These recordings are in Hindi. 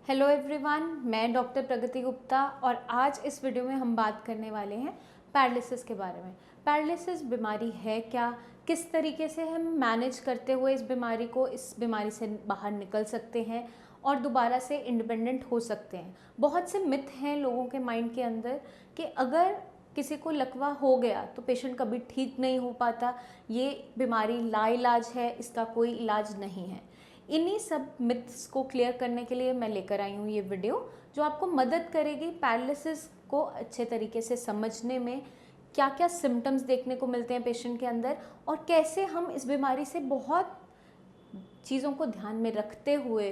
हेलो एवरीवन, मैं डॉक्टर प्रगति गुप्ता और आज इस वीडियो में हम बात करने वाले हैं पैरालिसिस के बारे में। पैरालिसिस बीमारी है क्या, किस तरीके से हम मैनेज करते हुए इस बीमारी से बाहर निकल सकते हैं और दोबारा से इंडिपेंडेंट हो सकते हैं। बहुत से मिथ हैं लोगों के माइंड के अंदर कि अगर किसी को लकवा हो गया तो पेशेंट कभी ठीक नहीं हो पाता, ये बीमारी लाइलाज है, इसका कोई इलाज नहीं है। इन्हीं सब मिथ्स को क्लियर करने के लिए मैं लेकर आई हूँ ये वीडियो, जो आपको मदद करेगी पैरालिसिस को अच्छे तरीके से समझने में, क्या क्या सिम्टम्स देखने को मिलते हैं पेशेंट के अंदर और कैसे हम इस बीमारी से बहुत चीज़ों को ध्यान में रखते हुए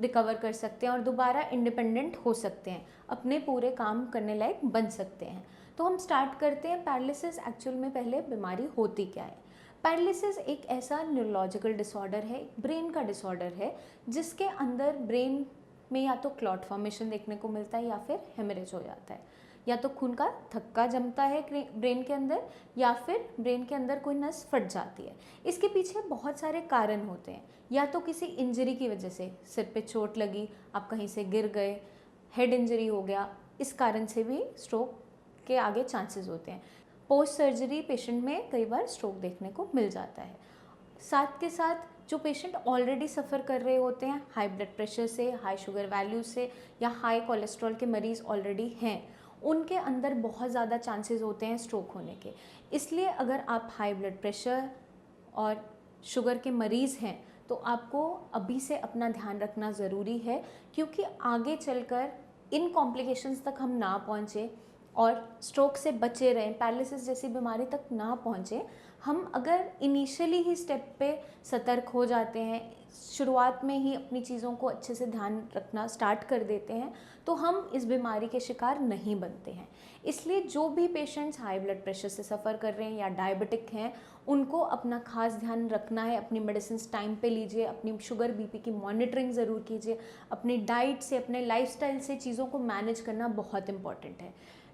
रिकवर कर सकते हैं और दोबारा इंडिपेंडेंट हो सकते हैं, अपने पूरे काम करने लायक बन सकते हैं। तो हम स्टार्ट करते हैं पैरालिसिस एक्चुअल में पहले बीमारी होती क्या है। पैरालिसिस एक ऐसा न्यूरोलॉजिकल डिसऑर्डर है, ब्रेन का डिसऑर्डर है, जिसके अंदर ब्रेन में या तो क्लॉट फॉर्मेशन देखने को मिलता है या फिर हेमरेज हो जाता है, या तो खून का थक्का जमता है ब्रेन के अंदर या फिर ब्रेन के अंदर कोई नस फट जाती है। इसके पीछे बहुत सारे कारण होते हैं, या तो किसी इंजरी की वजह से, सिर पे चोट लगी, आप कहीं से गिर गए, हेड इंजरी हो गया, इस कारण से भी स्ट्रोक के आगे चांसेस होते हैं। पोस्ट सर्जरी पेशेंट में कई बार स्ट्रोक देखने को मिल जाता है। साथ के साथ जो पेशेंट ऑलरेडी सफ़र कर रहे होते हैं हाई ब्लड प्रेशर से, हाई शुगर वैल्यू से या हाई कोलेस्ट्रॉल के मरीज़ ऑलरेडी हैं, उनके अंदर बहुत ज़्यादा चांसेस होते हैं स्ट्रोक होने के। इसलिए अगर आप हाई ब्लड प्रेशर और शुगर के मरीज़ हैं तो आपको अभी से अपना ध्यान रखना ज़रूरी है, क्योंकि आगे चलकर इन कॉम्प्लिकेशंस तक हम ना पहुँचे और स्ट्रोक से बचे रहें, पैरालिसिस जैसी बीमारी तक ना पहुँचे। हम अगर इनिशियली ही स्टेप पे सतर्क हो जाते हैं, शुरुआत में ही अपनी चीज़ों को अच्छे से ध्यान रखना स्टार्ट कर देते हैं, तो हम इस बीमारी के शिकार नहीं बनते हैं। इसलिए जो भी पेशेंट्स हाई ब्लड प्रेशर से सफ़र कर रहे हैं या डायबिटिक हैं, उनको अपना खास ध्यान रखना है। अपनी मेडिसिन टाइम पे लीजिए, अपनी शुगर बीपी की मॉनिटरिंग ज़रूर कीजिए, अपनी डाइट से, अपने लाइफस्टाइल से चीज़ों को मैनेज करना बहुत इंपॉर्टेंट है।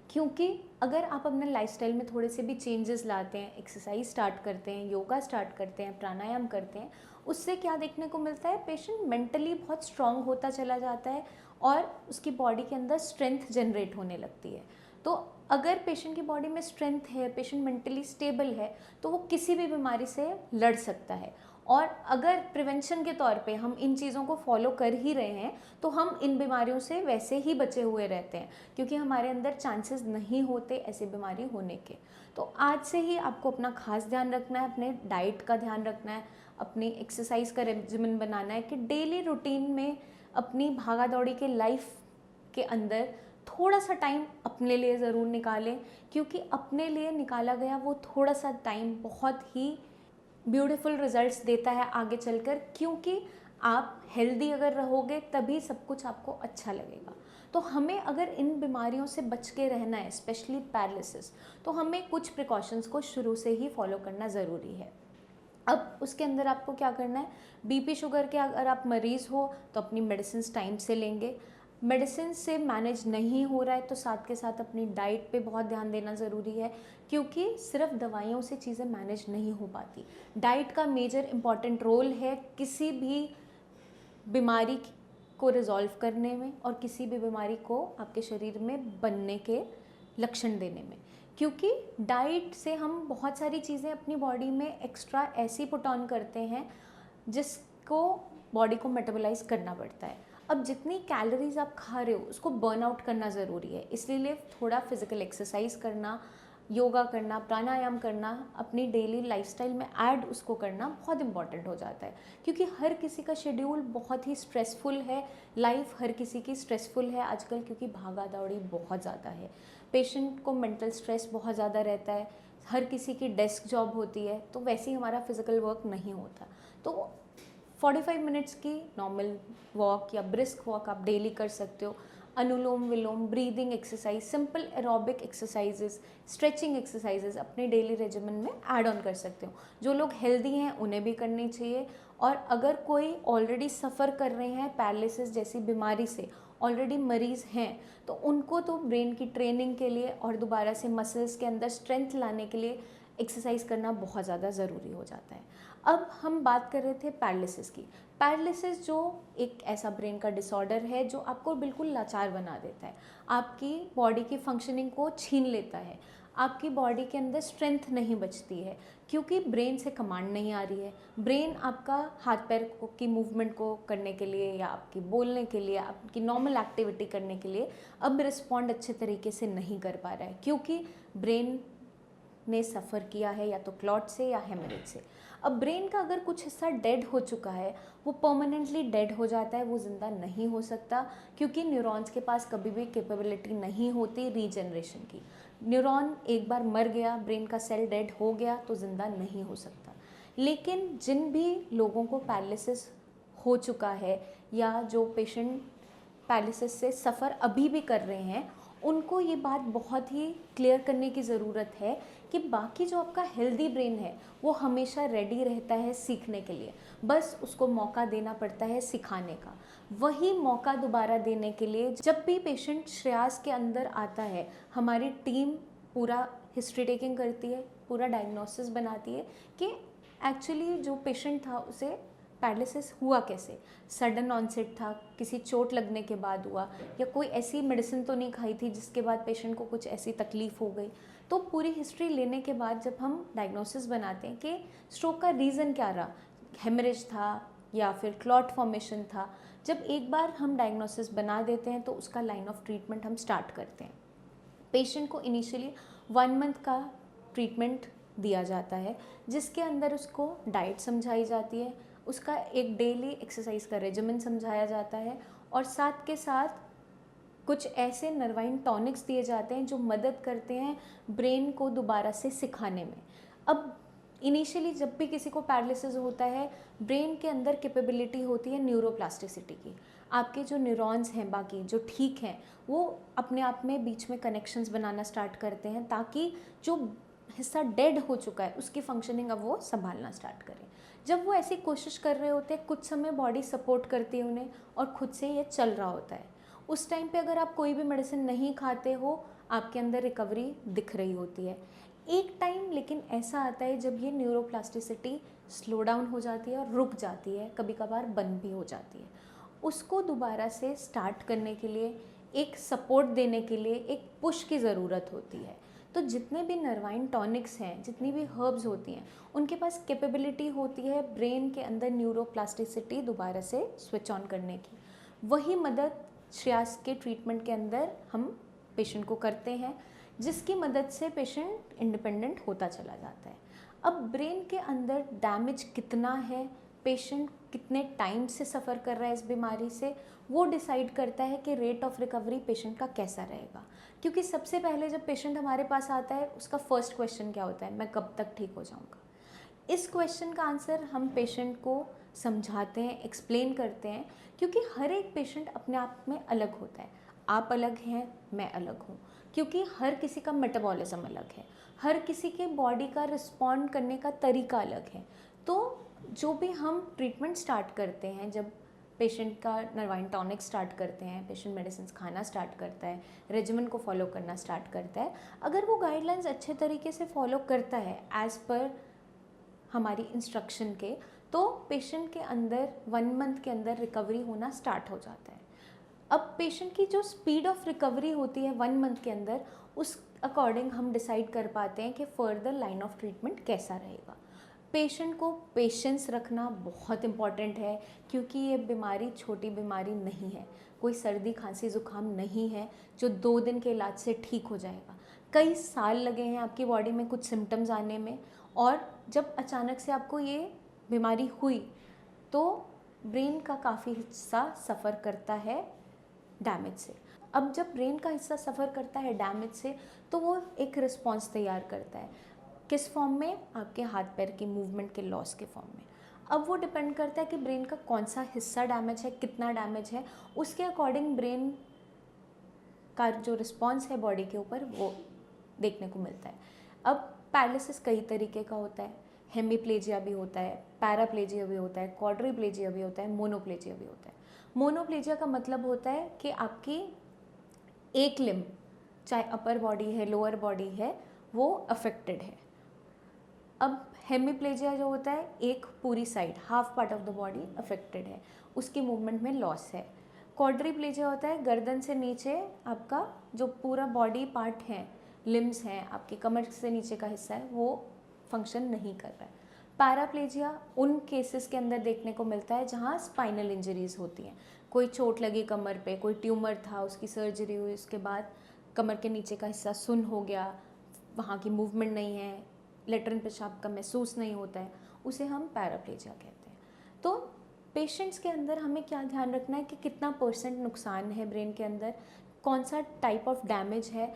क्योंकि अगर आप अपने लाइफस्टाइल में थोड़े से भी चेंजेस लाते हैं, एक्सरसाइज स्टार्ट करते हैं, योगा स्टार्ट करते हैं, प्राणायाम करते हैं, उससे क्या देखने को मिलता है, पेशेंट मेंटली बहुत स्ट्रांग होता चला जाता है और उसकी बॉडी के अंदर स्ट्रेंथ जनरेट होने लगती है। तो अगर पेशेंट की बॉडी में स्ट्रेंथ है, पेशेंट मेंटली स्टेबल है, तो वो किसी भी बीमारी से लड़ सकता है। और अगर प्रिवेंशन के तौर पे हम इन चीज़ों को फॉलो कर ही रहे हैं तो हम इन बीमारियों से वैसे ही बचे हुए रहते हैं, क्योंकि हमारे अंदर चांसेस नहीं होते ऐसी बीमारी होने के। तो आज से ही आपको अपना खास ध्यान रखना है, अपने डाइट का ध्यान रखना है, अपनी एक्सरसाइज का रेजिमेंट बनाना है कि डेली रूटीन में अपनी भागा दौड़ी के लाइफ के अंदर थोड़ा सा टाइम अपने लिए ज़रूर निकालें, क्योंकि अपने लिए निकाला गया वो थोड़ा सा टाइम बहुत ही ब्यूटीफुल रिजल्ट्स देता है आगे चलकर। क्योंकि आप हेल्दी अगर रहोगे तभी सब कुछ आपको अच्छा लगेगा। तो हमें अगर इन बीमारियों से बच के रहना है, स्पेशली पैरालिसिस, तो हमें कुछ प्रिकॉशंस को शुरू से ही फॉलो करना ज़रूरी है। अब उसके अंदर आपको क्या करना है, बीपी शुगर के अगर आप मरीज़ हो तो अपनी मेडिसिन टाइम से लेंगे। मेडिसिन से मैनेज नहीं हो रहा है तो साथ के साथ अपनी डाइट पे बहुत ध्यान देना ज़रूरी है, क्योंकि सिर्फ दवाइयों से चीज़ें मैनेज नहीं हो पाती। डाइट का मेजर इम्पॉर्टेंट रोल है किसी भी बीमारी को रिजॉल्व करने में और किसी भी बीमारी को आपके शरीर में बनने के लक्षण देने में, क्योंकि डाइट से हम बहुत सारी चीज़ें अपनी बॉडी में एक्स्ट्रा ऐसी पुट ऑन करते हैं जिसको बॉडी को मेटाबोलाइज करना पड़ता है। अब जितनी कैलोरीज आप खा रहे हो उसको बर्न आउट करना ज़रूरी है, इसलिए थोड़ा फिजिकल एक्सरसाइज करना, योगा करना, प्राणायाम करना, अपनी डेली लाइफस्टाइल में ऐड उसको करना बहुत इंपॉर्टेंट हो जाता है। क्योंकि हर किसी का शेड्यूल बहुत ही स्ट्रेसफुल है, लाइफ हर किसी की स्ट्रेसफुल है आजकल, क्योंकि भागा दौड़ी बहुत ज़्यादा है। पेशेंट को मेंटल स्ट्रेस बहुत ज़्यादा रहता है, हर किसी की डेस्क जॉब होती है, तो वैसे ही हमारा फिजिकल वर्क नहीं होता। तो 45 मिनट्स की नॉर्मल वॉक या ब्रिस्क वॉक आप डेली कर सकते हो। Anulom vilom, breathing exercise, simple aerobic exercises, stretching exercises अपने डेली रेजिमेंट में ऐड ऑन कर सकते हो। जो लोग हेल्दी हैं उन्हें भी करनी चाहिए, और अगर कोई ऑलरेडी सफ़र कर रहे हैं पैरालिसिस जैसी बीमारी से, ऑलरेडी मरीज़ हैं, तो उनको तो ब्रेन की ट्रेनिंग के लिए और दोबारा से मसल्स के अंदर स्ट्रेंथ लाने के लिए एक्सरसाइज करना बहुत ज़्यादा ज़रूरी हो जाता है। अब हम बात कर रहे थे पैरालिसिस की। पैरालिसिस जो एक ऐसा ब्रेन का डिसऑर्डर है जो आपको बिल्कुल लाचार बना देता है, आपकी बॉडी की फंक्शनिंग को छीन लेता है, आपकी बॉडी के अंदर स्ट्रेंथ नहीं बचती है क्योंकि ब्रेन से कमांड नहीं आ रही है। ब्रेन आपका हाथ पैर की मूवमेंट को करने के लिए या आपकी बोलने के लिए, आपकी नॉर्मल एक्टिविटी करने के लिए अब रिस्पॉन्ड अच्छे तरीके से नहीं कर पा रहा है क्योंकि ब्रेन ने सफ़र किया है या तो क्लॉट से या हेमरेज से। अब ब्रेन का अगर कुछ हिस्सा डेड हो चुका है, वो परमानेंटली डेड हो जाता है, वो ज़िंदा नहीं हो सकता क्योंकि न्यूरॉन्स के पास कभी भी कैपेबिलिटी नहीं होती रीजनरेशन की। न्यूरॉन एक बार मर गया, ब्रेन का सेल डेड हो गया तो ज़िंदा नहीं हो सकता। लेकिन जिन भी लोगों को पैरालिसिस हो चुका है या जो पेशेंट पैरालिसिस से सफ़र अभी भी कर रहे हैं, उनको ये बात बहुत ही क्लियर करने की ज़रूरत है कि बाकी जो आपका हेल्दी ब्रेन है वो हमेशा रेडी रहता है सीखने के लिए, बस उसको मौका देना पड़ता है सिखाने का। वही मौका दोबारा देने के लिए जब भी पेशेंट श्रेयास के अंदर आता है, हमारी टीम पूरा हिस्ट्री टेकिंग करती है, पूरा डायग्नोसिस बनाती है कि एक्चुअली जो पेशेंट था उसे पैरालिसिस हुआ कैसे, सडन ऑनसेट था, किसी चोट लगने के बाद हुआ, या कोई ऐसी मेडिसिन तो नहीं खाई थी जिसके बाद पेशेंट को कुछ ऐसी तकलीफ़ हो गई। तो पूरी हिस्ट्री लेने के बाद जब हम डायग्नोसिस बनाते हैं कि स्ट्रोक का रीज़न क्या रहा, हेमरेज था या फिर क्लॉट फॉर्मेशन था, जब एक बार हम डायग्नोसिस बना देते हैं तो उसका लाइन ऑफ ट्रीटमेंट हम स्टार्ट करते हैं। पेशेंट को इनिशियली 1 मंथ का ट्रीटमेंट दिया जाता है जिसके अंदर उसको डाइट समझाई जाती है, उसका एक डेली एक्सरसाइज का रेजिमेंट समझाया जाता है और साथ के साथ कुछ ऐसे नर्वाइन टॉनिक्स दिए जाते हैं जो मदद करते हैं ब्रेन को दोबारा से सिखाने में। अब इनिशियली जब भी किसी को पैरालिसिस होता है, ब्रेन के अंदर कैपेबिलिटी होती है न्यूरोप्लास्टिसिटी की। आपके जो न्यूरॉन्स हैं बाकी जो ठीक हैं वो अपने आप में बीच में कनेक्शंस बनाना स्टार्ट करते हैं ताकि जो हिस्सा डेड हो चुका है उसकी फंक्शनिंग अब वो संभालना स्टार्ट करें। जब वो ऐसी कोशिश कर रहे होते हैं, कुछ समय बॉडी सपोर्ट करती है उन्हें और खुद से ये चल रहा होता है। उस टाइम पे अगर आप कोई भी मेडिसिन नहीं खाते हो, आपके अंदर रिकवरी दिख रही होती है। एक टाइम लेकिन ऐसा आता है जब ये न्यूरोप्लास्टिसिटी स्लो डाउन हो जाती है और रुक जाती है, कभी कभार बंद भी हो जाती है। उसको दोबारा से स्टार्ट करने के लिए, एक सपोर्ट देने के लिए एक पुश की ज़रूरत होती है। तो जितने भी नर्वाइन टॉनिक्स हैं, जितनी भी हर्ब्स होती हैं, उनके पास कैपेबिलिटी होती है ब्रेन के अंदर न्यूरोप्लास्टिसिटी दोबारा से स्विच ऑन करने की। वही मदद श्रेयास के ट्रीटमेंट के अंदर हम पेशेंट को करते हैं, जिसकी मदद से पेशेंट इंडिपेंडेंट होता चला जाता है। अब ब्रेन के अंदर डैमेज कितना है, पेशेंट कितने टाइम से सफ़र कर रहा है इस बीमारी से, वो डिसाइड करता है कि रेट ऑफ रिकवरी पेशेंट का कैसा रहेगा। क्योंकि सबसे पहले जब पेशेंट हमारे पास आता है, उसका फर्स्ट क्वेश्चन क्या होता है, मैं कब तक ठीक हो जाऊँगा। इस क्वेश्चन का आंसर हम पेशेंट को समझाते हैं, एक्सप्लेन करते हैं, क्योंकि हर एक पेशेंट अपने आप में अलग होता है। आप अलग हैं, मैं अलग हूँ, क्योंकि हर किसी का मेटाबॉलिज्म अलग है, हर किसी के बॉडी का रिस्पॉन्ड करने का तरीका अलग है। तो जो भी हम ट्रीटमेंट स्टार्ट करते हैं, जब पेशेंट का नर्वाइन टॉनिक स्टार्ट करते हैं, पेशेंट मेडिसिन खाना स्टार्ट करता है, रेजिमेंट को फॉलो करना स्टार्ट करता है, अगर वो गाइडलाइंस अच्छे तरीके से फॉलो करता है एज़ पर हमारी इंस्ट्रक्शन के, तो पेशेंट के अंदर 1 मंथ के अंदर रिकवरी होना स्टार्ट हो जाता है। अब पेशेंट की जो स्पीड ऑफ रिकवरी होती है 1 मंथ के अंदर, उस अकॉर्डिंग हम डिसाइड कर पाते हैं कि फर्दर लाइन ऑफ ट्रीटमेंट कैसा रहेगा। पेशेंट को पेशेंस रखना बहुत इम्पॉर्टेंट है, क्योंकि ये बीमारी छोटी बीमारी नहीं है। कोई सर्दी खांसी ज़ुकाम नहीं है जो 2 दिन के इलाज से ठीक हो जाएगा। कई साल लगे हैं आपकी बॉडी में कुछ सिम्टम्स आने में, और जब अचानक से आपको ये बीमारी हुई तो ब्रेन का काफ़ी हिस्सा सफ़र करता है डैमेज से। अब जब ब्रेन का हिस्सा सफ़र करता है डैमेज से, तो वो एक रिस्पॉन्स तैयार करता है। किस फॉर्म में? आपके हाथ पैर की मूवमेंट के लॉस के फॉर्म में। अब वो डिपेंड करता है कि ब्रेन का कौन सा हिस्सा डैमेज है, कितना डैमेज है, उसके अकॉर्डिंग ब्रेन का जो रिस्पॉन्स है बॉडी के ऊपर वो देखने को मिलता है। अब पैरालिसिस कई तरीके का होता है, हेमीप्लेजिया भी होता है, पैराप्लेजिया भी होता है, क्वाड्रिप्लेजिया भी होता है, मोनोप्लेजिया भी होता है। मोनोप्लेजिया का मतलब होता है कि आपकी एक लिम्ब, चाहे अपर बॉडी है लोअर बॉडी है, वो अफेक्टेड है। अब हेमिप्लेजिया जो होता है, एक पूरी side, half part of the body affected है, उसकी मूवमेंट में लॉस है। क्वाड्रिप्लेजिया होता है गर्दन से नीचे आपका जो पूरा बॉडी पार्ट है, लिम्स हैं, आपकी कमर से नीचे का हिस्सा है, वो फंक्शन नहीं कर रहा है। पैराप्लेजिया उन केसेस के अंदर देखने को मिलता है जहाँ स्पाइनल इंजरीज होती हैं, कोई चोट लगी कमर पे, कोई ट्यूमर था, उसकी सर्जरी हुई, उसके बाद कमर के नीचे का हिस्सा सुन्न हो गया, वहाँ की मूवमेंट नहीं है, लेटरिन पेशाब का महसूस नहीं होता है, उसे हम पैराप्लेजिया कहते हैं। तो पेशेंट्स के अंदर हमें क्या ध्यान रखना है कि कितना % नुकसान है ब्रेन के अंदर, कौन सा टाइप ऑफ डैमेज है,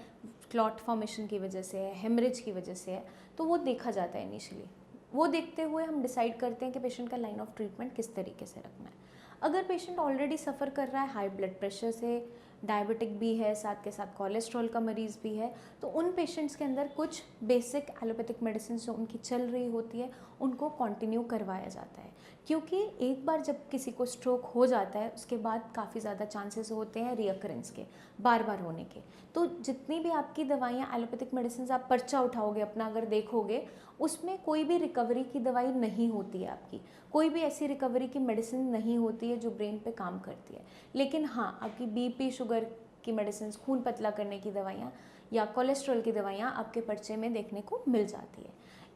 क्लॉट फॉर्मेशन की वजह से है, हेमरेज की वजह से है, तो वो देखा जाता है इनिशियली। वो देखते हुए हम डिसाइड करते हैं कि पेशेंट का लाइन ऑफ ट्रीटमेंट किस तरीके से रखना है। अगर पेशेंट ऑलरेडी सफ़र कर रहा है हाई ब्लड प्रेशर से, डायबिटिक भी है, साथ के साथ कोलेस्ट्रॉल का मरीज़ भी है, तो उन पेशेंट्स के अंदर कुछ बेसिक एलोपैथिक मेडिसिन जो उनकी चल रही होती है उनको कंटिन्यू करवाया जाता है। क्योंकि एक बार जब किसी को स्ट्रोक हो जाता है उसके बाद काफ़ी ज़्यादा चांसेस होते हैं रीअकरेंस के, बार बार होने के। तो जितनी भी आपकी दवाइयाँ एलोपैथिक मेडिसिन आप पर्चा उठाओगे अपना अगर देखोगे, उसमें कोई भी रिकवरी की दवाई नहीं होती है आपकी, कोई भी ऐसी रिकवरी की मेडिसिन नहीं होती है जो ब्रेन पे काम करती है। लेकिन हाँ, आपकी बीपी शुगर की मेडिसिन, खून पतला करने की दवाइयाँ या कोलेस्ट्रॉल की दवाइयाँ आपके पर्चे में देखने को मिल जाती है।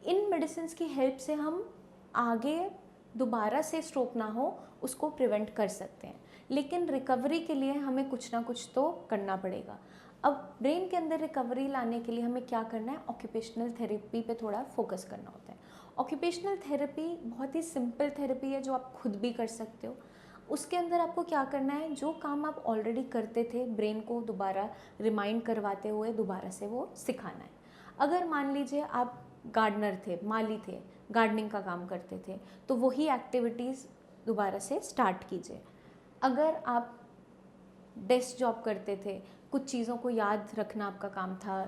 इन मेडिसिन की हेल्प से हम आगे दोबारा से स्ट्रोक ना हो उसको प्रिवेंट कर सकते हैं, लेकिन रिकवरी के लिए हमें कुछ ना कुछ तो करना पड़ेगा। अब ब्रेन के अंदर रिकवरी लाने के लिए हमें क्या करना है, ऑक्यूपेशनल थेरेपी पे थोड़ा फोकस करना होता है। ऑक्यूपेशनल थेरेपी बहुत ही सिंपल थेरेपी है जो आप खुद भी कर सकते हो। उसके अंदर आपको क्या करना है, जो काम आप ऑलरेडी करते थे ब्रेन को दोबारा रिमाइंड करवाते हुए दोबारा से वो सिखाना है। अगर मान लीजिए आप गार्डनर थे, माली थे, गार्डनिंग का काम करते थे, तो वही एक्टिविटीज़ दोबारा से स्टार्ट कीजिए। अगर आप डेस्क जॉब करते थे, कुछ चीज़ों को याद रखना आपका काम था,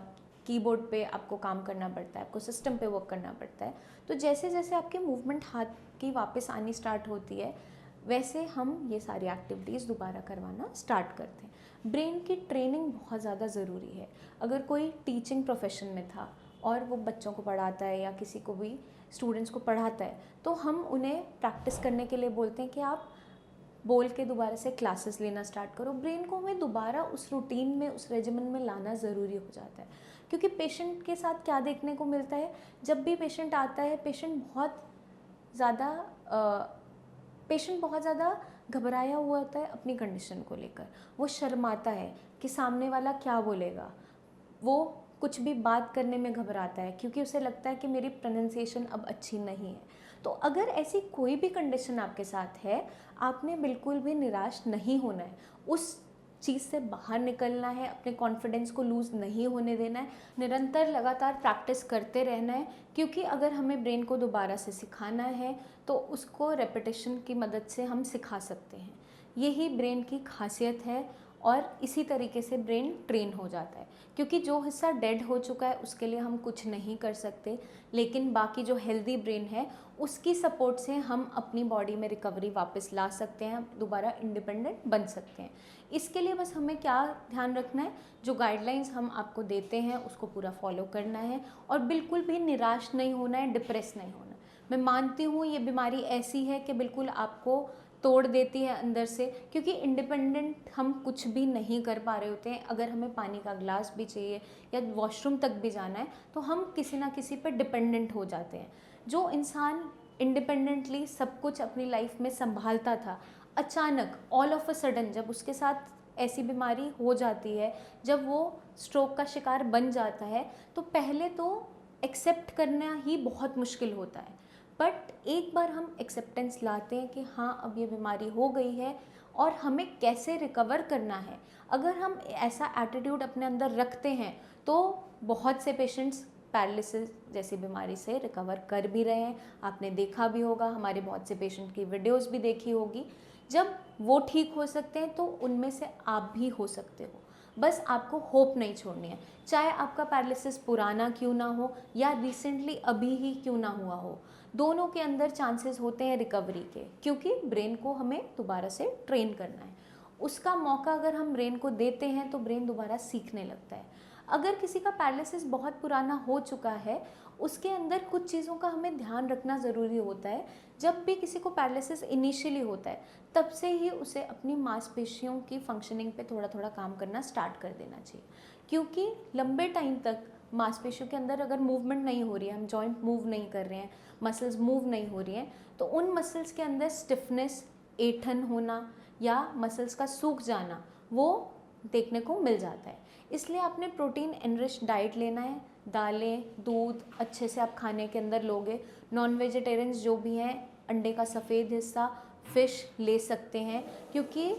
कीबोर्ड पे आपको काम करना पड़ता है, आपको सिस्टम पे वर्क करना पड़ता है, तो जैसे जैसे आपके मूवमेंट हाथ की वापस आनी स्टार्ट होती है वैसे हम ये सारी एक्टिविटीज़ दोबारा करवाना स्टार्ट करते हैं। ब्रेन की ट्रेनिंग बहुत ज़्यादा ज़रूरी है। अगर कोई टीचिंग प्रोफेशन में था और वो बच्चों को पढ़ाता है या किसी को भी स्टूडेंट्स को पढ़ाता है, तो हम उन्हें प्रैक्टिस करने के लिए बोलते हैं कि आप बोल के दोबारा से क्लासेस लेना स्टार्ट करो। ब्रेन को हमें दोबारा उस रूटीन में, उस रेजिमेंट में लाना ज़रूरी हो जाता है। क्योंकि पेशेंट के साथ क्या देखने को मिलता है, जब भी पेशेंट आता है पेशेंट बहुत ज़्यादा घबराया हुआ होता है अपनी कंडीशन को लेकर। वो शर्माता है कि सामने वाला क्या बोलेगा, वो कुछ भी बात करने में घबराता है क्योंकि उसे लगता है कि मेरी प्रोनाउंसिएशन अब अच्छी नहीं है। तो अगर ऐसी कोई भी कंडीशन आपके साथ है, आपने बिल्कुल भी निराश नहीं होना है, उस चीज़ से बाहर निकलना है, अपने कॉन्फिडेंस को लूज़ नहीं होने देना है, निरंतर लगातार प्रैक्टिस करते रहना है। क्योंकि अगर हमें ब्रेन को दोबारा से सिखाना है तो उसको रेपिटेशन की मदद से हम सिखा सकते हैं। यही ब्रेन की खासियत है और इसी तरीके से ब्रेन ट्रेन हो जाता है। क्योंकि जो हिस्सा डेड हो चुका है उसके लिए हम कुछ नहीं कर सकते, लेकिन बाकी जो हेल्दी ब्रेन है उसकी सपोर्ट से हम अपनी बॉडी में रिकवरी वापस ला सकते हैं, दोबारा इंडिपेंडेंट बन सकते हैं। इसके लिए बस हमें क्या ध्यान रखना है, जो गाइडलाइंस हम आपको देते हैं उसको पूरा फॉलो करना है और बिल्कुल भी निराश नहीं होना है, डिप्रेस नहीं होना है। मैं मानती हूँ ये बीमारी ऐसी है कि बिल्कुल आपको तोड़ देती है अंदर से, क्योंकि इंडिपेंडेंट हम कुछ भी नहीं कर पा रहे होते हैं। अगर हमें पानी का ग्लास भी चाहिए या वॉशरूम तक भी जाना है तो हम किसी ना किसी पर डिपेंडेंट हो जाते हैं। जो इंसान इंडिपेंडेंटली सब कुछ अपनी लाइफ में संभालता था, अचानक ऑल ऑफ अ सडन जब उसके साथ ऐसी बीमारी हो जाती है, जब वो स्ट्रोक का शिकार बन जाता है, तो पहले तो एक्सेप्ट करना ही बहुत मुश्किल होता है। बट एक बार हम एक्सेप्टेंस लाते हैं कि हाँ अब ये बीमारी हो गई है और हमें कैसे रिकवर करना है, अगर हम ऐसा एटीट्यूड अपने अंदर रखते हैं तो बहुत से पेशेंट्स पैरालिसिस जैसी बीमारी से रिकवर कर भी रहे हैं। आपने देखा भी होगा, हमारे बहुत से पेशेंट की वीडियोस भी देखी होगी। जब वो ठीक हो सकते हैं तो उनमें से आप भी हो सकते हो। बस आपको होप नहीं छोड़नी है, चाहे आपका पैरालिसिस पुराना क्यों ना हो या रिसेंटली अभी ही क्यों ना हुआ हो, दोनों के अंदर चांसेस होते हैं रिकवरी के, क्योंकि ब्रेन को हमें दोबारा से ट्रेन करना है। उसका मौका अगर हम ब्रेन को देते हैं तो ब्रेन दोबारा सीखने लगता है। अगर किसी का पैरालिसिस बहुत पुराना हो चुका है, उसके अंदर कुछ चीज़ों का हमें ध्यान रखना ज़रूरी होता है। जब भी किसी को पैरालिसिस इनिशियली होता है तब से ही उसे अपनी मांसपेशियों की फंक्शनिंग पे थोड़ा थोड़ा काम करना स्टार्ट कर देना चाहिए, क्योंकि लंबे टाइम तक मांसपेशियों के अंदर अगर मूवमेंट नहीं हो रही है, हम जॉइंट मूव नहीं कर रहे हैं, मसल्स मूव नहीं हो रही हैं, तो उन मसल्स के अंदर स्टिफनेस, ऐंठन होना या मसल्स का सूख जाना वो देखने को मिल जाता है। इसलिए आपने प्रोटीन एनरिच डाइट लेना है। दालें, दूध अच्छे से आप खाने के अंदर लोगे। नॉन वेजिटेरियंस जो भी हैं, अंडे का सफ़ेद हिस्सा, फ़िश ले सकते हैं, क्योंकि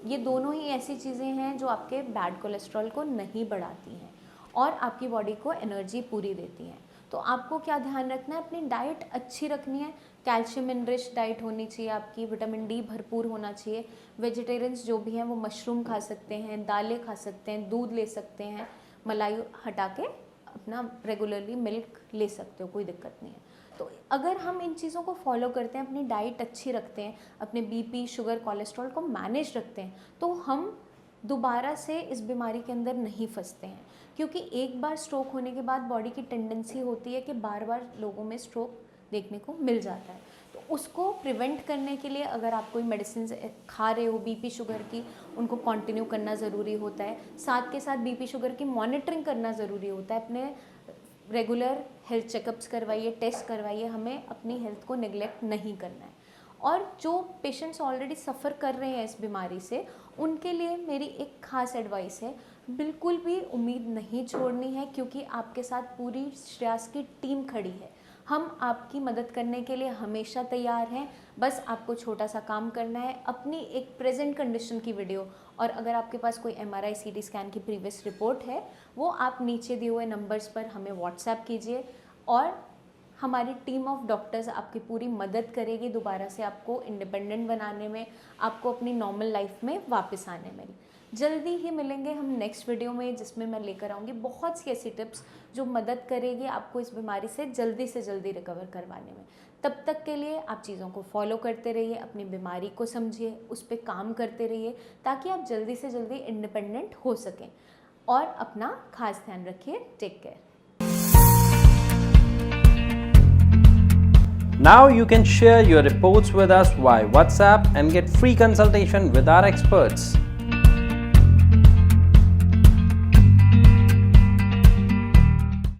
ये दोनों ही ऐसी चीज़ें हैं जो आपके बैड कोलेस्ट्रॉल को नहीं बढ़ाती हैं और आपकी बॉडी को एनर्जी पूरी देती हैं। तो आपको क्या ध्यान रखना है, अपनी डाइट अच्छी रखनी है। कैल्शियम इनरिच डाइट होनी चाहिए आपकी, विटामिन डी भरपूर होना चाहिए। वेजिटेरियंस जो भी हैं वो मशरूम खा सकते हैं, दालें खा सकते हैं, दूध ले सकते हैं, मलाई हटा के अपना रेगुलरली मिल्क ले सकते हो, कोई दिक्कत नहीं है। तो अगर हम इन चीज़ों को फॉलो करते हैं, अपनी डाइट अच्छी रखते हैं, अपने बीपी, शुगर, कोलेस्ट्रॉल को मैनेज रखते हैं, तो हम दोबारा से इस बीमारी के अंदर नहीं फंसते हैं। क्योंकि एक बार स्ट्रोक होने के बाद बॉडी की टेंडेंसी होती है कि बार बार लोगों में स्ट्रोक देखने को मिल जाता है। तो उसको प्रिवेंट करने के लिए अगर आप कोई मेडिसिन खा रहे हो बीपी शुगर की, उनको कंटिन्यू करना ज़रूरी होता है। साथ के साथ बीपी शुगर की मॉनिटरिंग करना ज़रूरी होता है। अपने रेगुलर हेल्थ चेकअप्स करवाइए, टेस्ट करवाइए, हमें अपनी हेल्थ को नेग्लेक्ट नहीं करना है। और जो पेशेंट्स ऑलरेडी सफ़र कर रहे हैं इस बीमारी से, उनके लिए मेरी एक ख़ास एडवाइस है, बिल्कुल भी उम्मीद नहीं छोड़नी है, क्योंकि आपके साथ पूरी श्रेयस की टीम खड़ी है। हम आपकी मदद करने के लिए हमेशा तैयार हैं। बस आपको छोटा सा काम करना है, अपनी एक प्रेजेंट कंडीशन की वीडियो, और अगर आपके पास कोई MRI CT स्कैन की प्रीवियस रिपोर्ट है, वो आप नीचे दिए हुए नंबर्स पर हमें व्हाट्सएप कीजिए और हमारी टीम ऑफ डॉक्टर्स आपकी पूरी मदद करेगी दोबारा से आपको इंडिपेंडेंट बनाने में, आपको अपनी नॉर्मल लाइफ में वापस आने में। जल्दी ही मिलेंगे हम नेक्स्ट वीडियो में, जिसमें मैं लेकर आऊँगी बहुत सी ऐसी टिप्स जो मदद करेगी आपको इस बीमारी से जल्दी रिकवर करवाने में। तब तक के लिए आप चीज़ों को फॉलो करते रहिए, अपनी बीमारी को समझिए, उस पर काम करते रहिए, ताकि आप जल्दी से जल्दी इंडिपेंडेंट हो सकें। और अपना खास ध्यान रखिए। Take care. Now you can share your reports with us via WhatsApp and get free consultation with our experts.